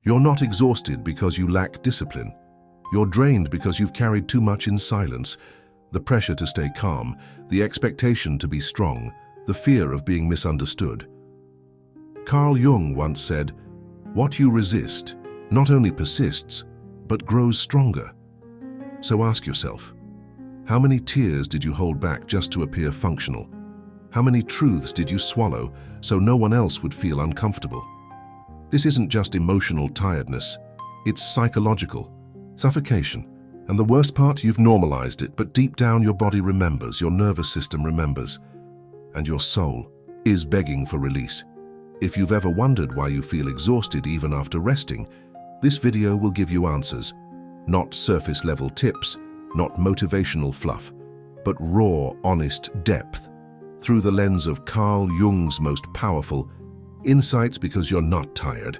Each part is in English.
You're not exhausted because you lack discipline. You're drained because you've carried too much in silence. The pressure to stay calm, the expectation to be strong, the fear of being misunderstood. Carl Jung once said, "What you resist not only persists, but grows stronger." So ask yourself, how many tears did you hold back just to appear functional? How many truths did you swallow so no one else would feel uncomfortable? This isn't just emotional tiredness, it's psychological, suffocation. And the worst part, you've normalized it, but deep down your body remembers, your nervous system remembers, and your soul is begging for release. If you've ever wondered why you feel exhausted even after resting, this video will give you answers. Not surface-level tips, not motivational fluff, but raw, honest depth, through the lens of Carl Jung's most powerful insights. Because you're not tired.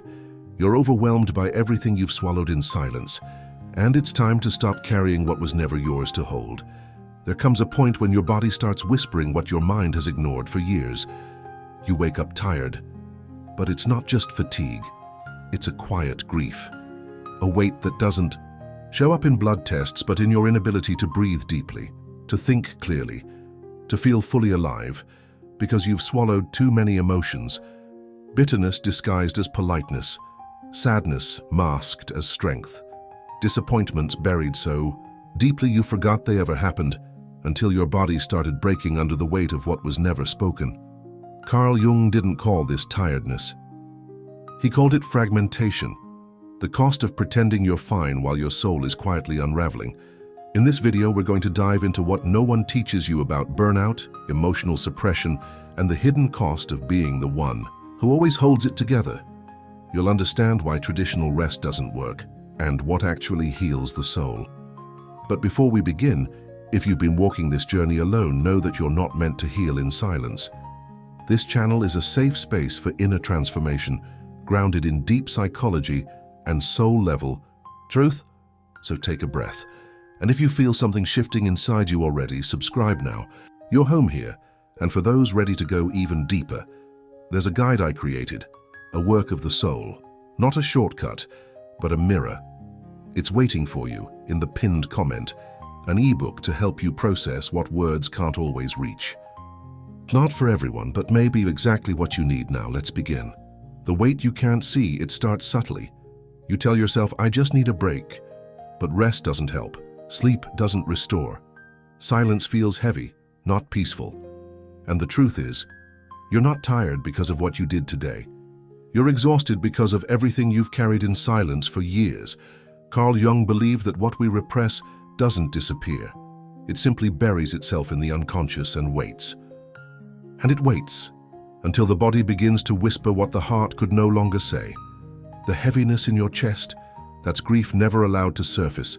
You're overwhelmed by everything you've swallowed in silence, and it's time to stop carrying what was never yours to hold. There comes a point when your body starts whispering what your mind has ignored for years. You wake up tired, but it's not just fatigue. It's a quiet grief, a weight that doesn't show up in blood tests, but in your inability to breathe deeply, to think clearly, to feel fully alive, because you've swallowed too many emotions. Bitterness disguised as politeness, sadness masked as strength, disappointments buried so deeply you forgot they ever happened, until your body started breaking under the weight of what was never spoken. Carl Jung didn't call this tiredness. He called it fragmentation, the cost of pretending you're fine while your soul is quietly unraveling. In this video, we're going to dive into what no one teaches you about burnout, emotional suppression, and the hidden cost of being the one who always holds it together. You'll understand why traditional rest doesn't work, and what actually heals the soul. But before we begin, if you've been walking this journey alone, know that you're not meant to heal in silence. This channel is a safe space for inner transformation, grounded in deep psychology and soul-level truth. So take a breath. And if you feel something shifting inside you already, subscribe now. You're home here. And for those ready to go even deeper, there's a guide I created, a work of the soul, not a shortcut, but a mirror. It's waiting for you in the pinned comment, an ebook to help you process what words can't always reach. Not for everyone, but maybe exactly what you need now. Let's begin. The weight you can't see, it starts subtly. You tell yourself, I just need a break. But rest doesn't help. Sleep doesn't restore. Silence feels heavy, not peaceful. And the truth is, you're not tired because of what you did today. You're exhausted because of everything you've carried in silence for years. Carl Jung believed that what we repress doesn't disappear. It simply buries itself in the unconscious and waits. And it waits until the body begins to whisper what the heart could no longer say. The heaviness in your chest, that's grief never allowed to surface.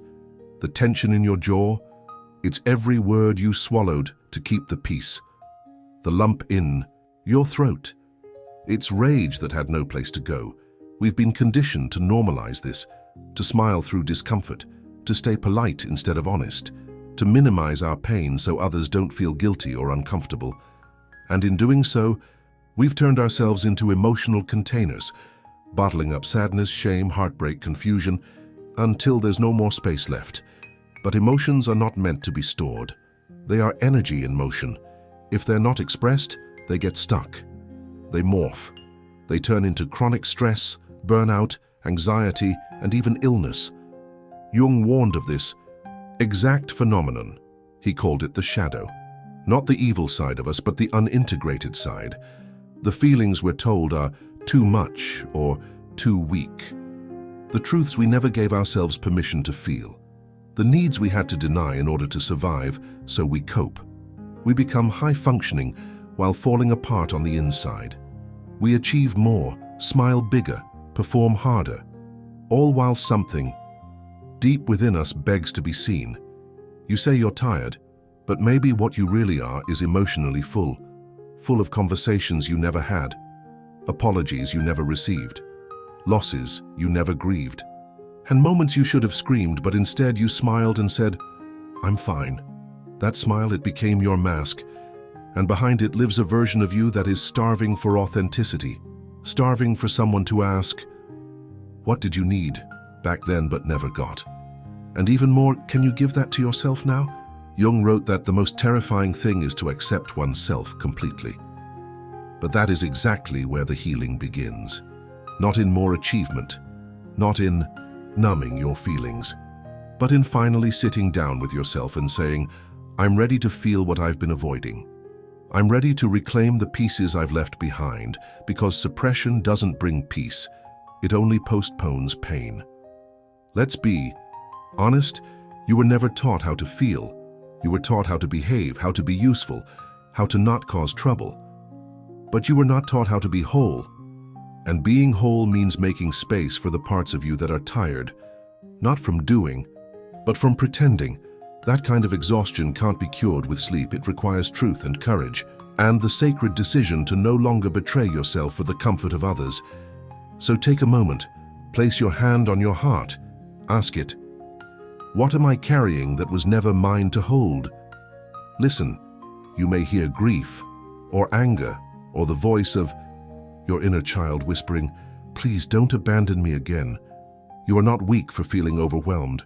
The tension in your jaw, it's every word you swallowed to keep the peace. The lump in your throat, it's rage that had no place to go. We've been conditioned to normalize this, to smile through discomfort, to stay polite instead of honest, to minimize our pain so others don't feel guilty or uncomfortable. And in doing so, we've turned ourselves into emotional containers, bottling up sadness, shame, heartbreak, confusion, until there's no more space left. But emotions are not meant to be stored. They are energy in motion. If they're not expressed, they get stuck. They morph. They turn into chronic stress, burnout, anxiety, and even illness. Jung warned of this exact phenomenon. He called it the shadow. Not the evil side of us, but the unintegrated side. The feelings we're told are too much or too weak. The truths we never gave ourselves permission to feel. The needs we had to deny in order to survive, so we cope. We become high-functioning while falling apart on the inside. We achieve more, smile bigger, perform harder, all while something deep within us begs to be seen. You say you're tired, but maybe what you really are is emotionally full of conversations you never had, apologies you never received, losses you never grieved, and moments you should have screamed, but instead you smiled and said, I'm fine. That smile, it became your mask, and behind it lives a version of you that is starving for authenticity, starving for someone to ask, What did you need back then but never got? And even more, can you give that to yourself now? Jung wrote that the most terrifying thing is to accept oneself completely. But that is exactly where the healing begins. Not in more achievement, not in numbing your feelings, but in finally sitting down with yourself and saying, I'm ready to feel what I've been avoiding. I'm ready to reclaim the pieces I've left behind, because suppression doesn't bring peace. It only postpones pain. Let's be honest, you were never taught how to feel. You were taught how to behave, how to be useful, how to not cause trouble. But you were not taught how to be whole. And being whole means making space for the parts of you that are tired, not from doing, but from pretending. That kind of exhaustion can't be cured with sleep. It requires truth and courage, and the sacred decision to no longer betray yourself for the comfort of others. So take a moment, place your hand on your heart, ask it, what am I carrying that was never mine to hold? Listen, you may hear grief, or anger, or the voice of your inner child whispering, please don't abandon me again. You are not weak for feeling overwhelmed.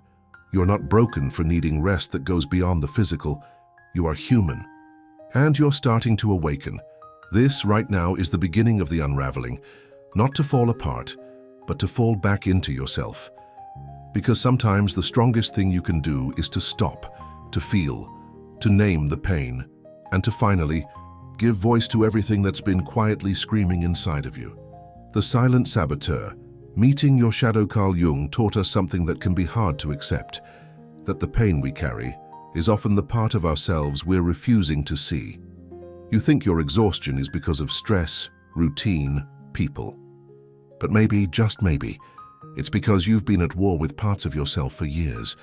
You are not broken for needing rest that goes beyond the physical. You are human. And you're starting to awaken. This, right now, is the beginning of the unraveling. Not to fall apart, but to fall back into yourself. Because sometimes the strongest thing you can do is to stop, to feel, to name the pain, and to finally give voice to everything that's been quietly screaming inside of you. The silent saboteur. Meeting your shadow Carl Jung taught us something that can be hard to accept, that the pain we carry is often the part of ourselves we're refusing to see. You think your exhaustion is because of stress, routine, people. But maybe, just maybe, it's because you've been at war with parts of yourself for years.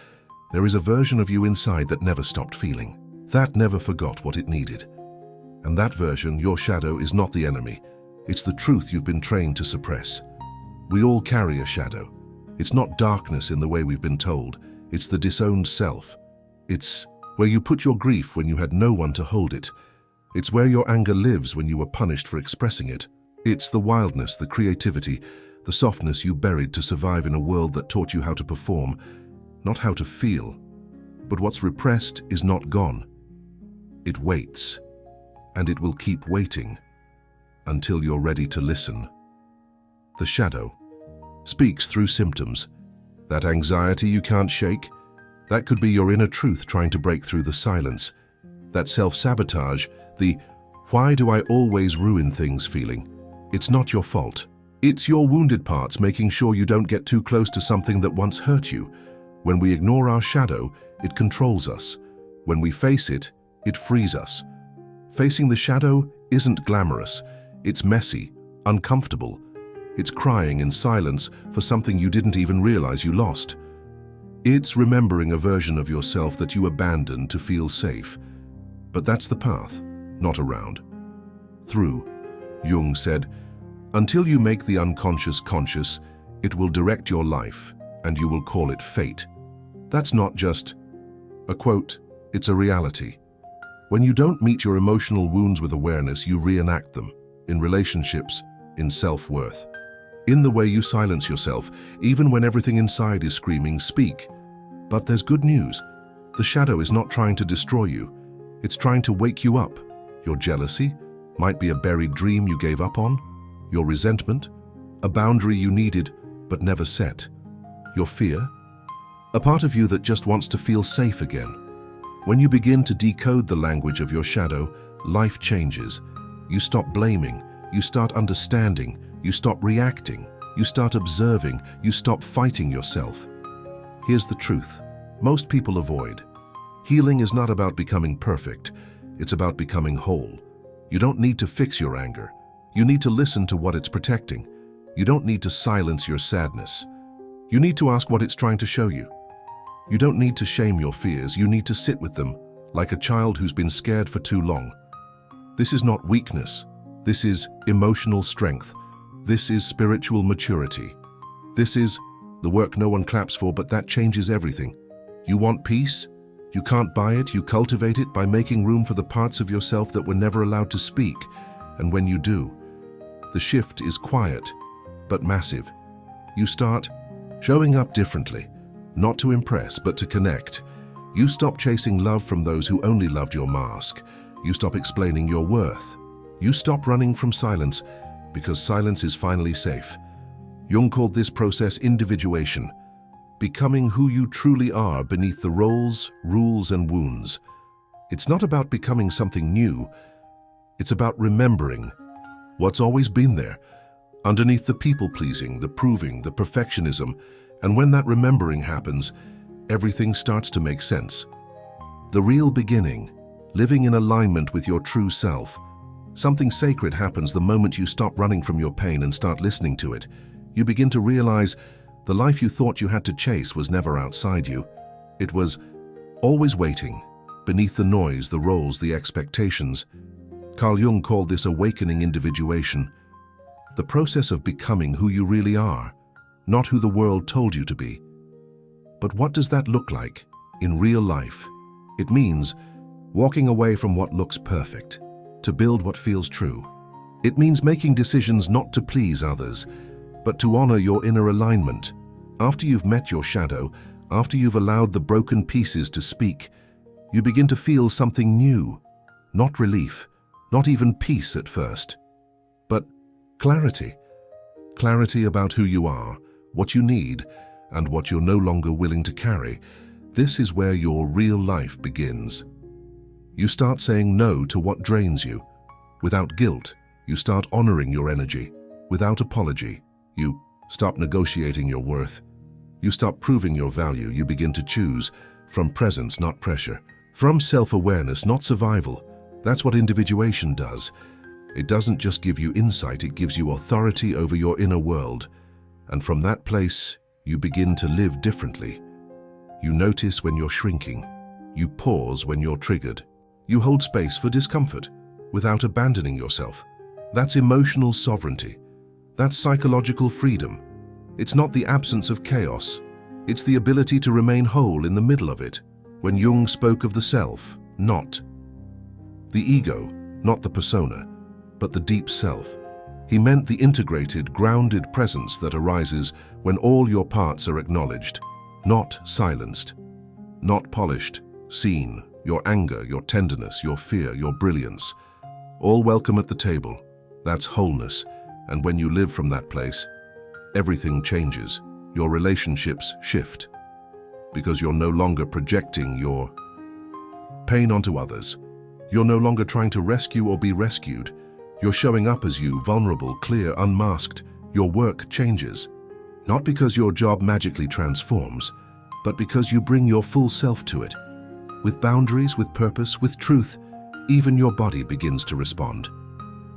There is a version of you inside that never stopped feeling, that never forgot what it needed. And that version, your shadow, is not the enemy. It's the truth you've been trained to suppress. We all carry a shadow. It's not darkness in the way we've been told. It's the disowned self. It's where you put your grief when you had no one to hold it. It's where your anger lives when you were punished for expressing it. It's the wildness, the creativity, the softness you buried to survive in a world that taught you how to perform, not how to feel. But what's repressed is not gone. It waits, and it will keep waiting until you're ready to listen. The shadow speaks through symptoms. That anxiety you can't shake, that could be your inner truth trying to break through the silence. That self-sabotage, the why do I always ruin things feeling. It's not your fault. It's your wounded parts making sure you don't get too close to something that once hurt you. When we ignore our shadow, it controls us. When we face it, it frees us. Facing the shadow isn't glamorous. It's messy, uncomfortable. It's crying in silence for something you didn't even realize you lost. It's remembering a version of yourself that you abandoned to feel safe. But that's the path, not around. Through. Jung said, until you make the unconscious conscious, it will direct your life, and you will call it fate. That's not just a quote, it's a reality. When you don't meet your emotional wounds with awareness, you reenact them, in relationships, in self-worth. In the way you silence yourself, even when everything inside is screaming, speak. But there's good news. The shadow is not trying to destroy you. It's trying to wake you up. Your jealousy might be a buried dream you gave up on. Your resentment, a boundary you needed but never set. Your fear, a part of you that just wants to feel safe again. When you begin to decode the language of your shadow, life changes. You stop blaming, you start understanding, you stop reacting, you start observing, you stop fighting yourself. Here's the truth. Most people avoid. Healing is not about becoming perfect. It's about becoming whole. You don't need to fix your anger. You need to listen to what it's protecting. You don't need to silence your sadness. You need to ask what it's trying to show you. You don't need to shame your fears. You need to sit with them, like a child who's been scared for too long. This is not weakness. This is emotional strength. This is spiritual maturity. This is the work no one claps for, but that changes everything. You want peace? You can't buy it. You cultivate it by making room for the parts of yourself that were never allowed to speak. And when you do, the shift is quiet, but massive. You start showing up differently, not to impress, but to connect. You stop chasing love from those who only loved your mask. You stop explaining your worth. You stop running from silence, because silence is finally safe. Jung called this process individuation, becoming who you truly are beneath the roles, rules, and wounds. It's not about becoming something new. It's about remembering what's always been there, underneath the people-pleasing, the proving, the perfectionism. And when that remembering happens, everything starts to make sense. The real beginning, living in alignment with your true self. Something sacred happens the moment you stop running from your pain and start listening to it. You begin to realize the life you thought you had to chase was never outside you. It was always waiting, beneath the noise, the roles, the expectations. Carl Jung called this awakening individuation, the process of becoming who you really are, not who the world told you to be. But what does that look like in real life? It means walking away from what looks perfect, to build what feels true. It means making decisions not to please others, but to honor your inner alignment. After you've met your shadow, after you've allowed the broken pieces to speak, you begin to feel something new. Not relief, not even peace at first, but clarity. Clarity about who you are, what you need, and what you're no longer willing to carry. This is where your real life begins. You start saying no to what drains you. Without guilt, you start honoring your energy. Without apology, you stop negotiating your worth. You stop proving your value. You begin to choose from presence, not pressure. From self-awareness, not survival. That's what individuation does. It doesn't just give you insight, it gives you authority over your inner world. And from that place, you begin to live differently. You notice when you're shrinking. You pause when you're triggered. You hold space for discomfort without abandoning yourself. That's emotional sovereignty. That's psychological freedom. It's not the absence of chaos. It's the ability to remain whole in the middle of it. When Jung spoke of the self, not the ego, not the persona, but the deep self, he meant the integrated, grounded presence that arises when all your parts are acknowledged, not silenced, not polished, seen, your anger, your tenderness, your fear, your brilliance, all welcome at the table. That's wholeness. And when you live from that place, everything changes. Your relationships shift, because you're no longer projecting your pain onto others. You're no longer trying to rescue or be rescued. You're showing up as you, vulnerable, clear, unmasked. Your work changes, not because your job magically transforms, but because you bring your full self to it. With boundaries, with purpose, with truth, even your body begins to respond.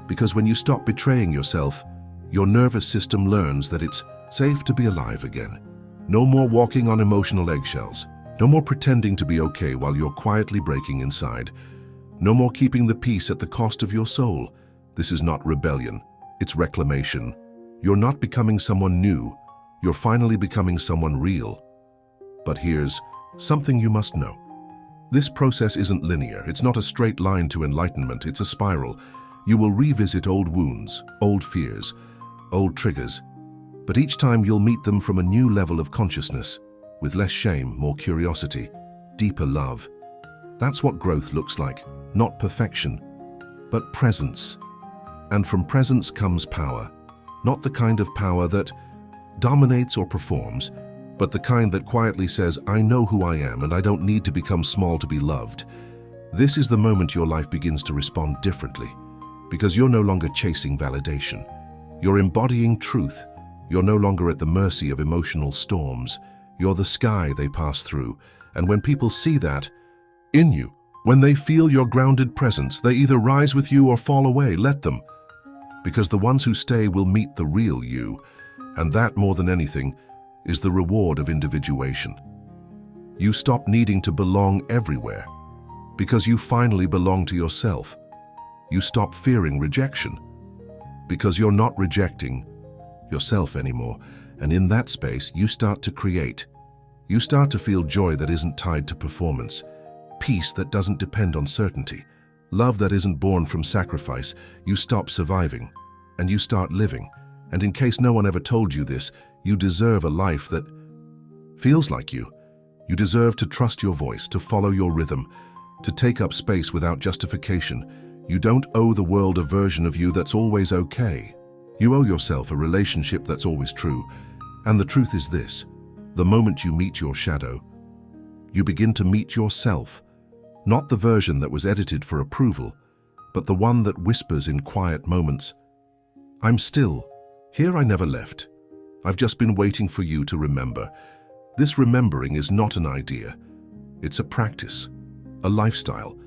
Because when you stop betraying yourself, your nervous system learns that it's safe to be alive again. No more walking on emotional eggshells. No more pretending to be okay while you're quietly breaking inside. No more keeping the peace at the cost of your soul. This is not rebellion, it's reclamation. You're not becoming someone new, you're finally becoming someone real. But here's something you must know. This process isn't linear, it's not a straight line to enlightenment, it's a spiral. You will revisit old wounds, old fears, old triggers, but each time you'll meet them from a new level of consciousness, with less shame, more curiosity, deeper love. That's what growth looks like, not perfection, but presence. And from presence comes power, not the kind of power that dominates or performs, but the kind that quietly says, I know who I am and I don't need to become small to be loved. This is the moment your life begins to respond differently, because you're no longer chasing validation. You're embodying truth. You're no longer at the mercy of emotional storms. You're the sky they pass through. And when people see that in you, when they feel your grounded presence, they either rise with you or fall away. Let them. Because the ones who stay will meet the real you. And that, more than anything, is the reward of individuation. You stop needing to belong everywhere, because you finally belong to yourself. You stop fearing rejection, because you're not rejecting yourself anymore. And in that space, you start to create. You start to feel joy that isn't tied to performance, peace that doesn't depend on certainty, love that isn't born from sacrifice. You stop surviving, and you start living. And in case no one ever told you this, You deserve a life that feels like you. You deserve to trust your voice, to follow your rhythm, to take up space without justification. You don't owe the world a version of you that's always okay. You owe yourself a relationship that's always true. And the truth is this: the moment you meet your shadow, you begin to meet yourself. Not the version that was edited for approval, but the one that whispers in quiet moments, "I'm still. Here I never left. I've just been waiting for you to remember." This remembering is not an idea. It's a practice, a lifestyle,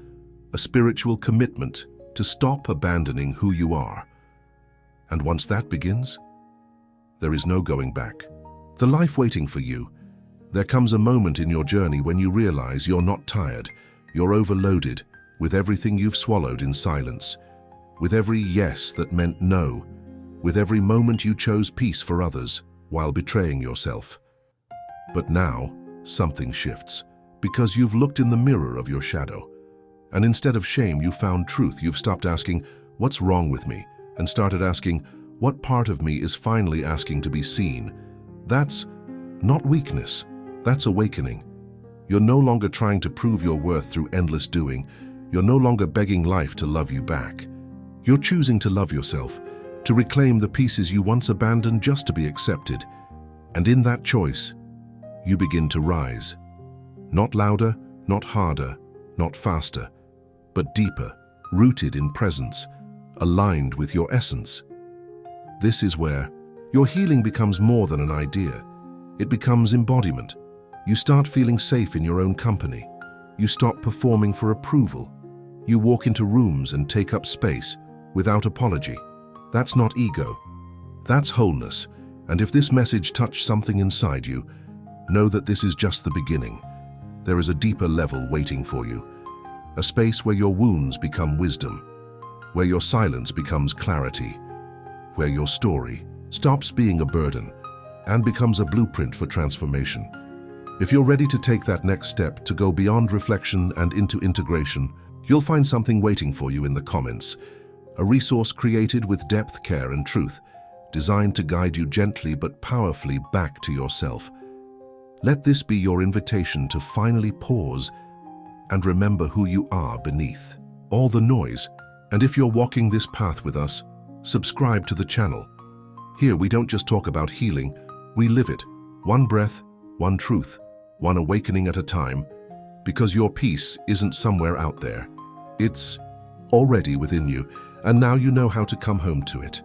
a spiritual commitment to stop abandoning who you are. And once that begins, there is no going back. The life waiting for you. There comes a moment in your journey when you realize you're not tired, you're overloaded with everything you've swallowed in silence, with every yes that meant no, with every moment you chose peace for others while betraying yourself. But now, something shifts, because you've looked in the mirror of your shadow. And instead of shame, you found truth. You've stopped asking, "What's wrong with me?" and started asking, "What part of me is finally asking to be seen?" That's not weakness, that's awakening. You're no longer trying to prove your worth through endless doing. You're no longer begging life to love you back. You're choosing to love yourself, to reclaim the pieces you once abandoned just to be accepted. And in that choice, you begin to rise. Not louder, not harder, not faster, but deeper, rooted in presence, aligned with your essence. This is where your healing becomes more than an idea. It becomes embodiment. You start feeling safe in your own company. You stop performing for approval. You walk into rooms and take up space without apology. That's not ego. That's wholeness. And if this message touched something inside you, know that this is just the beginning. There is a deeper level waiting for you. A space where your wounds become wisdom, where your silence becomes clarity, where your story stops being a burden and becomes a blueprint for transformation. If you're ready to take that next step, to go beyond reflection and into integration, you'll find something waiting for you in the comments. A resource created with depth, care, and truth, designed to guide you gently but powerfully back to yourself. Let this be your invitation to finally pause and remember who you are beneath all the noise. And if you're walking this path with us, subscribe to the channel. Here we don't just talk about healing, we live it. One breath, one truth, one awakening at a time, because your peace isn't somewhere out there. It's already within you, and now you know how to come home to it.